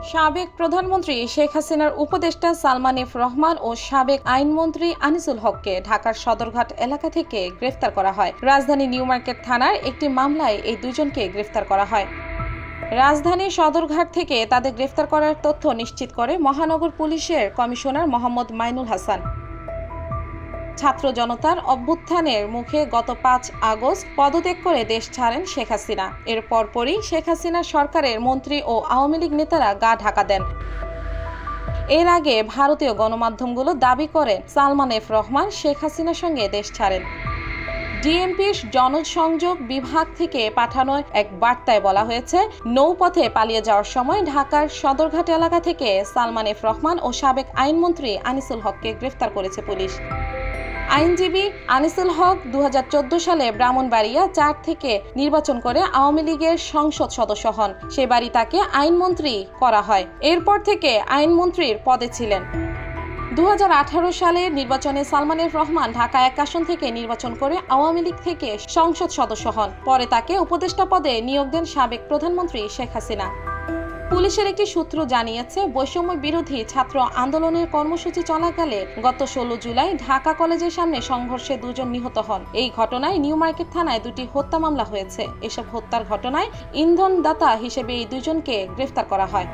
সাবেক প্রধানমন্ত্রী শেখ হাসিনার উপদেষ্টা সালমান এফ রহমান ও সাবেক আইনমন্ত্রী আনিসুল হককে ঢাকার সদরঘাট এলাকা থেকে গ্রেফতার করা হয়। রাজধানী নিউ মার্কেট থানার একটি মামলায় এই দুজনকে গ্রেফতার করা হয়। রাজধানী সদরঘাট থেকে তাদের গ্রেফতার করার তথ্য নিশ্চিত করে মহানগর পুলিশের কমিশনার মোহাম্মদ মাইনুল হাসান। ছাত্র জনতার অভ্যুত্থানের মুখে গত ৫ আগস্ট পদত্যাগ করে দেশ ছাড়েন শেখ হাসিনা। এর পরপরই শেখ হাসিনা সরকারের মন্ত্রী ও আওয়ামী লীগ নেতারা গা ঢাকা দেন। এর আগে ভারতীয় গণমাধ্যমগুলো দাবি করে সালমান এফ রহমান শেখ হাসিনার সঙ্গে দেশ ছাড়েন। ডিএমপির জনসংযোগ বিভাগ থেকে পাঠানো এক বার্তায় বলা হয়েছে, নৌপথে পালিয়ে যাওয়ার সময় ঢাকার সদরঘাট এলাকা থেকে সালমান এফ রহমান ও সাবেক আইনমন্ত্রী আনিসুল হককে গ্রেফতার করেছে পুলিশ। আইনজীবী আনিসুল হক ২০১৪ সালে ব্রাহ্মণবাড়িয়া ৪ থেকে নির্বাচন করে আওয়ামী লীগের সংসদ সদস্য হন। সেবারই তাকে আইনমন্ত্রী করা হয়। এরপর থেকে আইনমন্ত্রীর পদে ছিলেন। ২০১৮ সালের নির্বাচনে সালমান এফ রহমান ঢাকা ১ আসন থেকে নির্বাচন করে আওয়ামী লীগ থেকে সংসদ সদস্য হন। পরে তাকে উপদেষ্টা পদে নিয়োগ দেন সাবেক প্রধানমন্ত্রী শেখ হাসিনা। পুলিশের একটি সূত্র জানিয়েছে, বৈষম্য বিরোধী ছাত্র আন্দোলনের কর্মসূচি চলাকালে গত ১৬ জুলাই ঢাকা কলেজের সামনে সংঘর্ষে ২ জন নিহত হন। এই ঘটনায় নিউ মার্কেট থানায় ২টি হত্যা মামলা হয়েছে। এসব হত্যার ঘটনায় ইন্ধনদাতা হিসেবে এই ২ জনকে গ্রেফতার করা হয়।